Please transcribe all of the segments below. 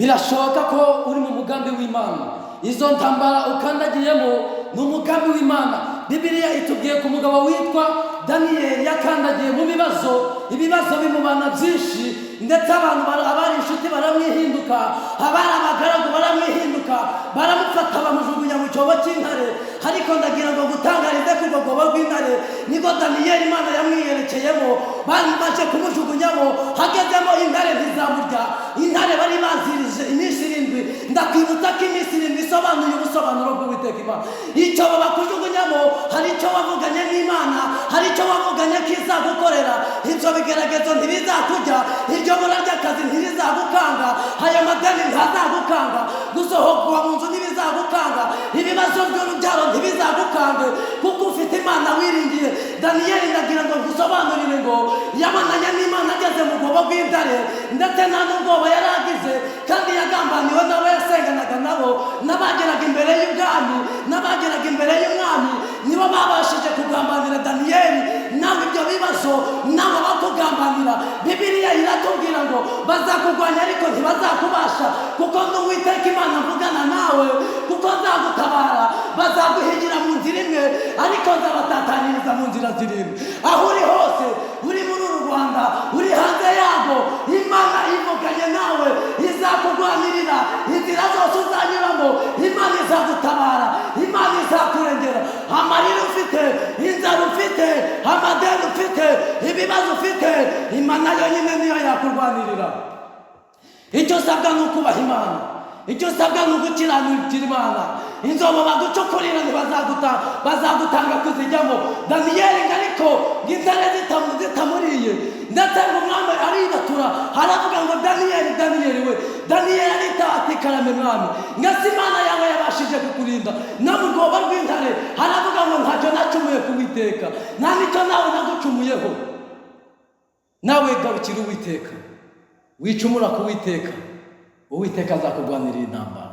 birashoboka ko uri mu mugambi w'Imana. Izo ntambara ukandagiyemo ni umugambi w'Imana. Bibiliya itubwiye ku mugabo witwa Daniyeli yakandagiye mu ibibazo bimubana byinshi, ndetse abantu abari inshuti baramwihinduka, abari abagaragu baramwihinduka, baramufata bamujugunya mu cyobo cy'intare. Ariko ndagira ngo gutangarize ku rwobo rw'intare niko Daniyeli Imana yamwiyerekeyemo, baje kumujugunyamo, hagezemo intare ntizamurya. Intare bari bazirije iminsi 7. Ndakwibutsa ko iminsi 7 isobanuye ubusobanuro bw'Uwiteka Imana. Icyo bakujugunyamo hari icyo wavuganye n'Imana, hari icyo wavuganye ko izagukorera. Ibyo bigeragezo ntibizakurya, iryo bura ry'akazi ntirizagukanga, ayo madeni ntazagukanga, gusohoka mu nzu ntibizagukanga, ibibazo by'urubyaro ntibizagukange, kuko ufite Imana wiringiye. Daniyeli ndagira ngo gusobanurire ngo yamananye n'Imana ageze mu rwobo rw'intare, ndetse nta n'ubwoba yari agize, kandi yagambaniwe n'abo yasenganaga nabo, n'abageraga imbere y'ubwami, n'abageraga imbere y'umwami, nibo babashije kugambanira Daniyeli. Nawe ibyo bibazo nabo bakugambanira, Bibiliya iratubwira ngo bazakurwanya ariko ntibazakubasha, kuko n'Uwiteka Imana mvugana nawe, kuko nzagutabara. Bazaguhigira mu nzira imwe ariko nzabatataniriza mu nzira 7. Aho uri hose, uri muri uru Rwanda, uri hanze yarwo, Imana ivuganye nawe, izakurwanirira. Inzira zose uzanyuramo Imana izagutabara, Imana izakurengera. Amarira ufite, inzara ufite, amadeni ufite, ibibazo ufite, Imana yonyine niyo yakurwanirira. Icyo usabwa ni ukubaha Imana, icyo usabwa ni ugukiranukira Imana. Inzobo bagucukurira bazagutanga kuzijyamo. Daniyeli ariko ng'intare zitamuriye, ndetse ngo umwami arigatura, haravuga ngo Daniyeli we. Daniyeli arita karame mwami, ngasi Imana yawe yabashije kukurinda no mu rwobo rw'intare. Haravuga ngo ntacyo nacumuye ku Uwiteka, nta nicyo nawe nagucumuyeho. Nawe garukira Uwiteka, wicumura ku Uwiteka, Uwiteka azakurwanirira intambara.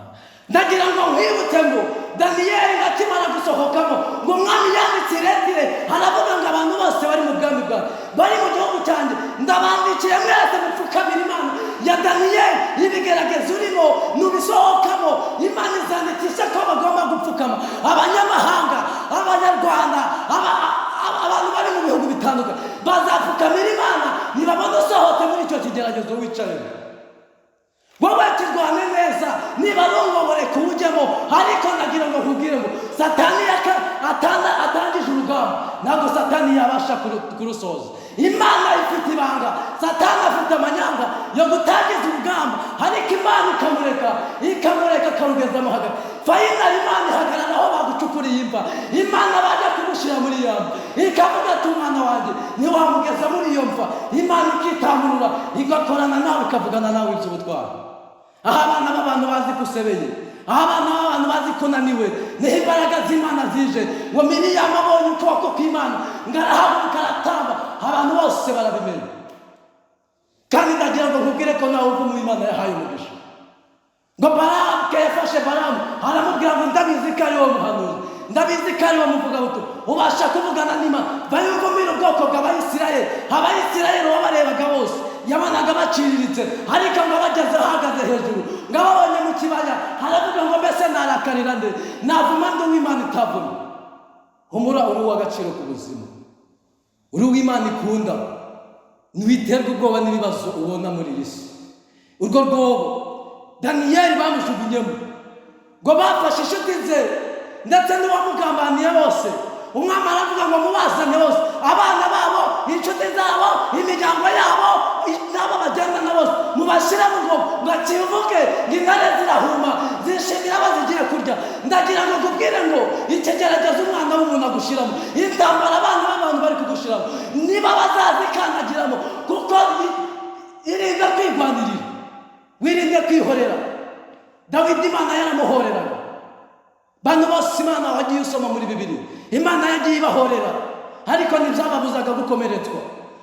Ndagira ngo nkwibutse ngo Daniyeli akimara gusohokamo ngo umwami yanditse iretire, haravuga ngo abantu bose bari mu bwami bwawe, bari mu gihugu cyanjye, ndabandikiye mwese mupfukamira Imana ya Daniyeli. Ibigeragezo urimo nubisohokamo, Imana izandikisha ko bagomba gupfukama. Abanyamahanga, Abanyarwanda, abantu bari mu bihugu bitandukanye bazapfukamira Imana nibabona usohote muri icyo kigeragezo wicayemo. Wowe kirwane neza, niba rungobore kuwujyamo. Ariko nagira ngo nkubwire ngo Satani atangije urugamba, ntabwo Satani yabasha kurusoza. Imana ifite ibanga, Satani afite amanyanga yo gutangiza urugamba, ariko Imana ikamureka akarugezamo hagati. Fayinali Imana ihagarara aho bagucukuriye imva. Imana bajya kugushyira muri iyo mva, ikavuga ati umwana wanjye ntiwamugeza muri iyo mva. Imana ikitamurura, igakorana nawe, ikavugana nawe iby'ubutwari. Aho abana b'abantu bazi kusebeye, aho abana b'abantu bazi kunaniwe, niho imbaraga z'Imana zije. Ngo Miriyamu abonye ukuboko kw'Imana, ngarahaguruka aratamba, abantu bose barabimenya. Kandi ndagira ngo nkubwire ko nawe uva mu Imana yahaye umugisha. Ngo Balamu yafashe Balamu, aramubwira ngo ndabizi ko ari wowe muhanuzi, ndabizi ko ari wowe muvugabutumwa, ubasha kuvugana n'Imana. Bayumvira ubwoko bw'Abayisirayeli. Abayisirayeli wabarebaga bose yabonaga baciriritse, ariko ngo bageze ahagaze hejuru, ngo ababonye mu kibaya, haravuga ngo mbese narakarira nde? Navuma ndi uw'Imana itavuma. Humura, uri uw'agaciro ku buzima, uri uw'Imana ikunda. Ntiwiterwe ubwoba n'ibibazo ubona muri iyi si. Urwo rwobo Daniyeli bamujugunyemo, ngo bafashe inshuti ze ndetse n'uwamugambaniye bose. Umwami aravuga ngo mubazane bose, abana babo, inshuti zabo, imiryango yabo, n'abo bagendana bose, mubashyire mu rwobo ngo akivuge. Intare zirahuma, zishimira bazigiye kurya. Ndagira ngo nkubwire ngo ikigeragezo umwana w'umuntu agushyiramo, intambara abana b'abantu bari kugushyiramo, niba bazazikandagiramo, kuko irinde kwigwanirira, wirinde kwihorera. Dawidi Imana yaramuhoreraga. Bantu bose Imana wagiye usoma muri Bibiliya, Imana yagiye ibahorera, ariko ntibyababuzaga gukomeretswa.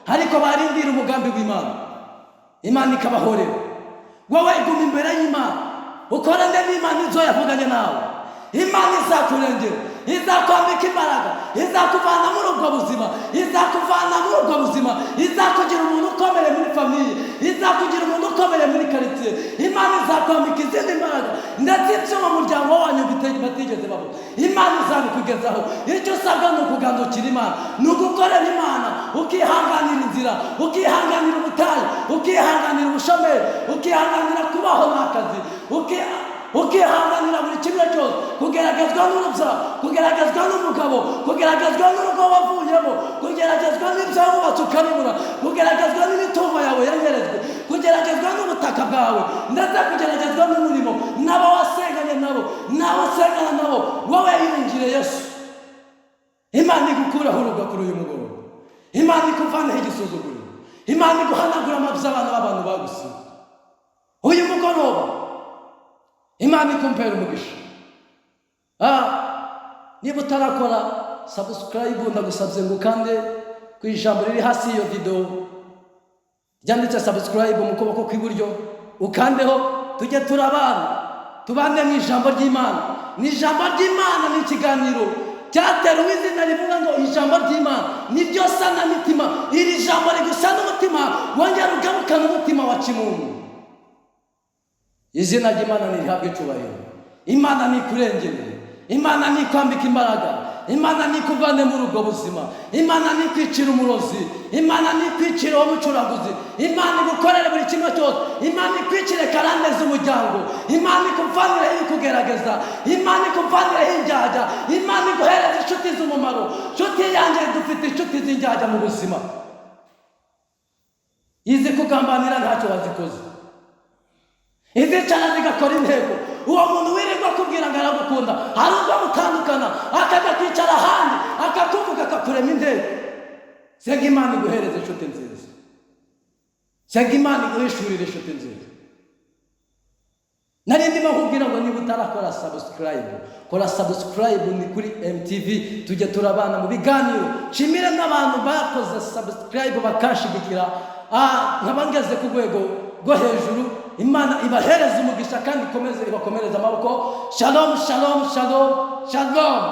Ariko barindira umugambi w'Imana, Imana ikabahorera. Wowe iguma imbere y'Imana, ukorane n'Imana ibyo yavuganye nawe. Imana izakurengera, izakwambika imbaraga, izakuvana muri ubwo buzima, izakuvana muri ubwo buzima, izakugira umuntu ukomeye muri famiye, izakugira umuntu ukomeye muri karitsiye. Imana izakwambika izindi mbaraga ndetse ibyo mu muryango wanyu batigeze babona, Imana izabikugezaho. Icyo usabwa ni ukugandukira Imana, ni ugukorera Imana, ukihanganira inzira, ukihanganira ubutayu, ukihanganira ubushomeri, ukihanganira kubaho n'akazi, ukihanganira buri kimwe cyose, kugeragezwa n'urubyaro, kugeragezwa n'umugabo, kugeragezwa n'urugo wavuyemo, kugeragezwa n'ibyo wubatse ukabibura, kugeragezwa n'imitungo yawe yanyerejwe, kugeragezwa n'ubutaka bwawe, ndetse kugeragezwa n'umurimo n'abo wasenganye nabo, n'abo usengana nabo. Wowe yiringire Yesu, Imana igukuraho uruga kuri uyu mugoroba, Imana ikuvaneho igisuzuguriro, Imana iguhanagura amabuza abana b'abantu bagusize uyu mugoroba. Imana ikumpera umugisha. Niba utarakora subscribe, ndagusabye ngo ukande ku ijambo riri hasi iyo video ryanditse subscribe mu kuboko kw'iburyo, ukandeho, tujye turabana, tubane mu ijambo ry'Imana. Ni ijambo ry'Imana, ni ikiganiro cyateruwe izina rivuga ngo ijambo ry'Imana niryo sanamitima. Iri jambo rigusana umutima, wongera ugarukana umutima wa kimuntu. Izina ry'Imana nirihabwe icyubahiro. Imana nikurengere, Imana nikwambika imbaraga, Imana nikuvane muri ubwo buzima, Imana nikwicira umurozi, Imana nikwicira uwo mucuraguzi, Imana igukorere buri kimwe cyose, Imana ikwicire karande z'umuryango, Imana ikuvanire ikugerageza, Imana ikuvanire injyajya, Imana iguhereza inshuti z'umumaro. Nshuti yanjye, dufite inshuti z'injyajya mu buzima, izi kugambanira ntacyo wazikoze, izicara zigakora intego. Uwo muntu wirirwa akubwira ngo aragukunda, hari ubwo mutandukana akajya kwicara ahandi akakuvuga akakurema intego. Senga Imana iguhereze inshuti nziza, senga Imana iguhishurire inshuti nziza. Nari ndimo nkubwira ngo niba utarakora subscribe, kora subscribe. Ni kuri MTV, tujye turabana mu biganiro. Nshimire n'abantu bakoze subscribe bakashigikira, nkaba ngeze ku rwego rwo hejuru. Imana ibahereza umugisha kandi ikomeze ibakomereza amaboko. Shalom, shalom, shalom, shalom.